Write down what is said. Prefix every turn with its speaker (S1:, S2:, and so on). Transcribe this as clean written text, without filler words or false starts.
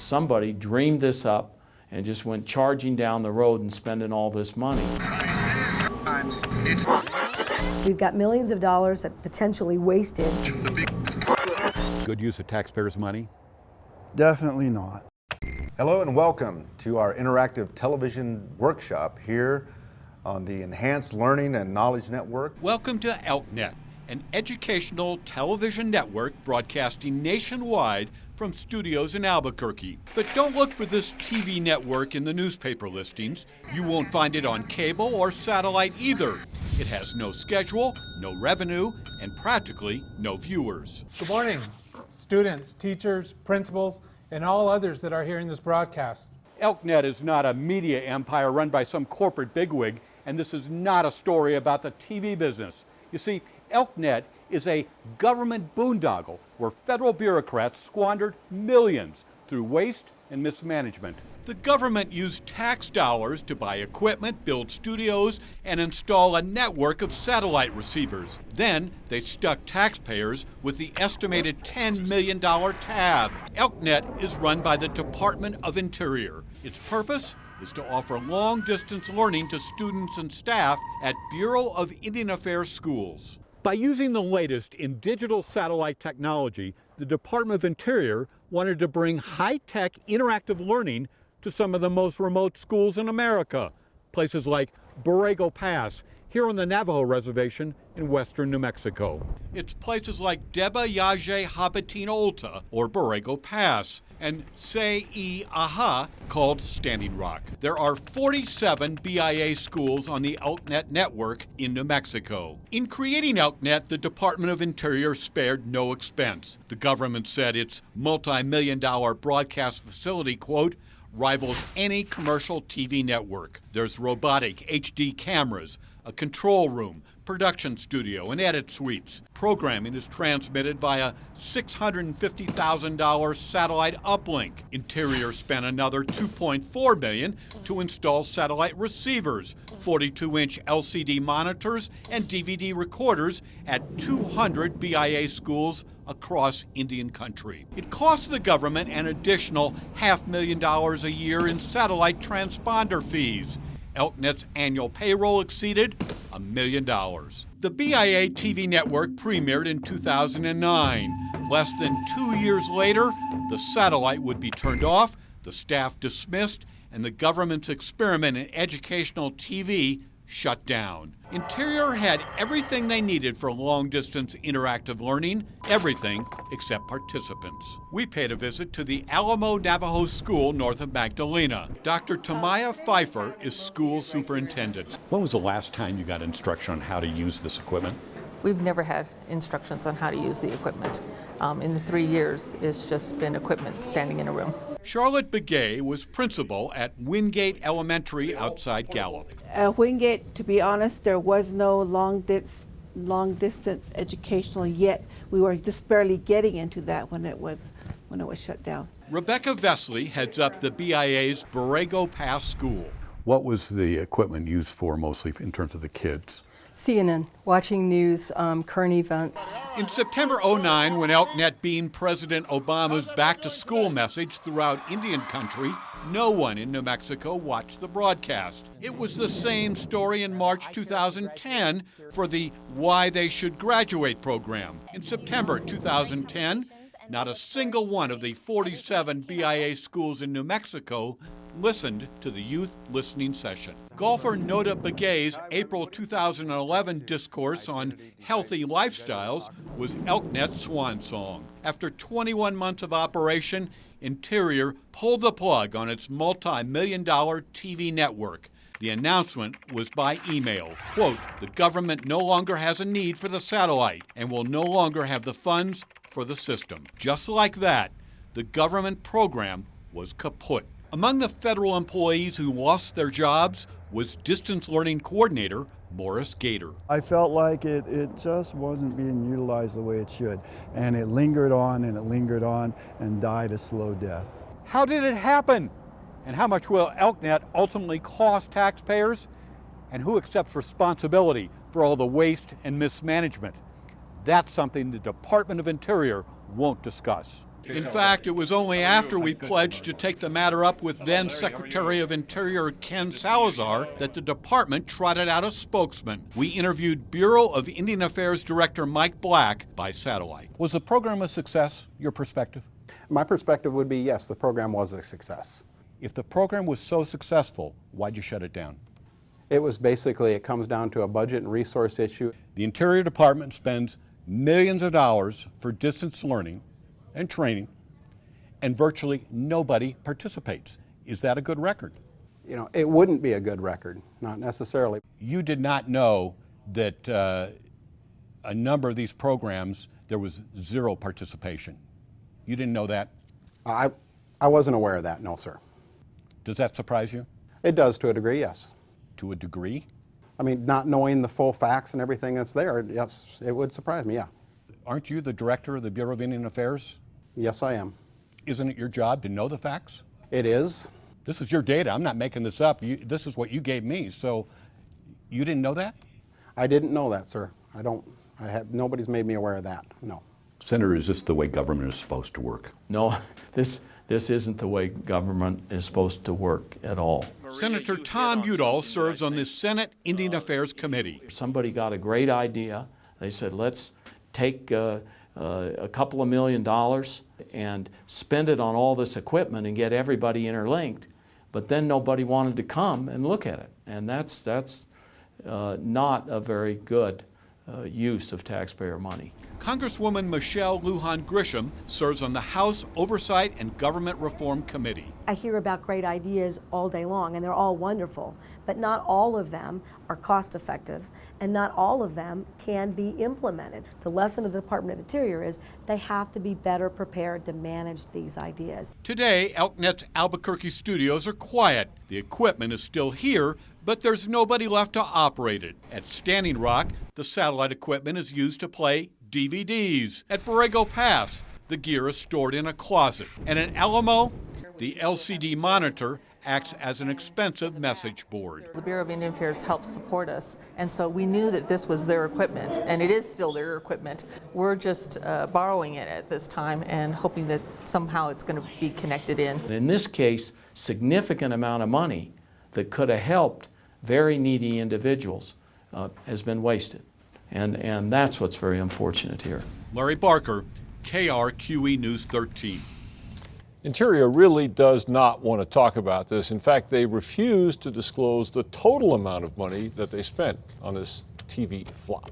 S1: somebody dreamed this up and just went charging down the road and spending all this money.
S2: We've got millions of dollars that potentially wasted.
S3: Good use of taxpayers' money?
S4: Definitely not.
S5: Hello and welcome to our interactive television workshop here on the Enhanced Learning and Knowledge Network.
S3: Welcome to ELKNet, an educational television network broadcasting nationwide from studios in Albuquerque. But don't look for this TV network in the newspaper listings. You won't find it on cable or satellite either. It has no schedule, no revenue, and practically no viewers.
S6: Good morning, students, teachers, principals, and all others that are hearing this broadcast.
S3: ELKNet is not a media empire run by some corporate bigwig, and this is not a story about the TV business. You see, ELKNet is a government boondoggle where federal bureaucrats squandered millions through waste and mismanagement. The government used tax dollars to buy equipment, build studios, and install a network of satellite receivers. Then they stuck taxpayers with the estimated $10 million tab. ELKNet is run by the Department of Interior. Its purpose is to offer long-distance learning to students and staff at Bureau of Indian Affairs schools. By using the latest in digital satellite technology, the Department of Interior wanted to bring high-tech interactive learning to some of the most remote schools in America, places like Boondoggle Pass, here on the Navajo Reservation in western New Mexico. It's places like Deba Yaje Habitin Olta, or Boondoggle Pass, and Sei-Aha, called Standing Rock. There are 47 BIA schools on the ELKNet network in New Mexico. In creating ELKNet, the Department of Interior spared no expense. The government said its multi-million-dollar broadcast facility, quote, rivals any commercial TV network. There's robotic HD cameras, a control room, production studio, and edit suites. Programming is transmitted via $650,000 satellite uplink. Interior spent another $2.4 million to install satellite receivers, 42-inch LCD monitors, and DVD recorders at 200 BIA schools across Indian country. It costs the government an additional $500,000 a year in satellite transponder fees. ELKNet's annual payroll exceeded $1 million. The BIA TV network premiered in 2009. Less than 2 years later, the satellite would be turned off, the staff dismissed, and the government's experiment in educational TV shut down. Interior had everything they needed for long-distance interactive learning, everything except participants. We paid a visit to the Alamo Navajo School north of Magdalena. Dr. Tamaya Pfeiffer is school superintendent. When was the last time you got instruction on how to use this equipment?
S7: We've never had instructions on how to use the equipment. In the 3 years, it's just been equipment standing in a room.
S3: Charlotte Begay was principal at Wingate Elementary outside Gallup.
S8: At Wingate, to be honest, there was no long distance educational yet. We were just barely getting into that when it was shut down.
S3: Rebecca Vesley heads up the BIA's Boondoggle Pass School. What was the equipment used for mostly in terms of the kids?
S9: CNN, watching news, current events.
S3: In September '09, when ELKNet beamed President Obama's back-to-school message throughout Indian country, no one in New Mexico watched the broadcast. It was the same story in March 2010 for the Why They Should Graduate program. In September 2010, not a single one of the 47 BIA schools in New Mexico listened to the youth listening session. Golfer Noda Begay's April 2011 discourse on healthy lifestyles was ELKNet's swan song. After 21 months of operation, Interior pulled the plug on its multi-million-dollar TV network. The announcement was by email. Quote, the government no longer has a need for the satellite and will no longer have the funds for the system. Just like that, the government program was kaput. Among the federal employees who lost their jobs was distance learning coordinator Morris Gator.
S4: I felt like it just wasn't being utilized the way it should. And it lingered on and died a slow death.
S3: How did it happen? And how much will ELKNet ultimately cost taxpayers? And who accepts responsibility for all the waste and mismanagement? That's something the Department of Interior won't discuss. In fact, it was only after we pledged to take the matter up with then Secretary of Interior Ken Salazar that the department trotted out a spokesman. We interviewed Bureau of Indian Affairs Director Mike Black by satellite. Was the program a success, your perspective?
S10: My perspective would be yes, the program was a success.
S3: If the program was so successful, why'd you shut it down?
S10: It was basically, it comes down to a budget and resource issue.
S3: The Interior Department spends millions of dollars for distance learning and training, and virtually nobody participates. Is that a good record?
S10: You know, it wouldn't be a good record, not necessarily.
S3: You did not know that a number of these programs, there was zero participation. You didn't know that?
S10: I wasn't aware of that, no, sir.
S3: Does that surprise you?
S10: It does to a degree, yes.
S3: To a degree?
S10: I mean, not knowing the full facts and everything that's there, yes, it would surprise me, yeah.
S3: Aren't you the director of the Bureau of Indian Affairs?
S10: Yes, I am.
S3: Isn't it your job to know the facts?
S10: It is.
S3: This is your data. I'm not making this up. This is what you gave me. So you didn't know that?
S10: I didn't know that, sir. Nobody's made me aware of that, no.
S11: Senator, is this the way government is supposed to work?
S1: No, this isn't the way government is supposed to work at all.
S3: Senator Tom Udall serves on the Senate Indian Affairs Committee.
S1: Somebody got a great idea. They said, let's take a couple of $1 million and spend it on all this equipment and get everybody interlinked. But then nobody wanted to come and look at it. And that's not a very good use of taxpayer money.
S3: Congresswoman Michelle Lujan Grisham serves on the House Oversight and Government Reform Committee.
S2: I hear about great ideas all day long, and they're all wonderful, but not all of them are cost effective, and not all of them can be implemented. The lesson of the Department of Interior is they have to be better prepared to manage these ideas.
S3: Today, ElkNet's Albuquerque studios are quiet. The equipment is still here, but there's nobody left to operate it. At Standing Rock, the satellite equipment is used to play DVDs. At Borrego Pass, the gear is stored in a closet. And in Alamo, the LCD monitor acts as an expensive message board.
S7: The Bureau of Indian Affairs helps support us, and so we knew that this was their equipment, and it is still their equipment. We're just borrowing it at this time and hoping that somehow it's going to be connected in.
S1: In this case, significant amount of money that could have helped very needy individuals has been wasted. And that's what's very unfortunate here.
S3: Larry Barker, KRQE News 13.
S12: Interior really does not want to talk about this. In fact, they refuse to disclose the total amount of money that they spent on this TV flop.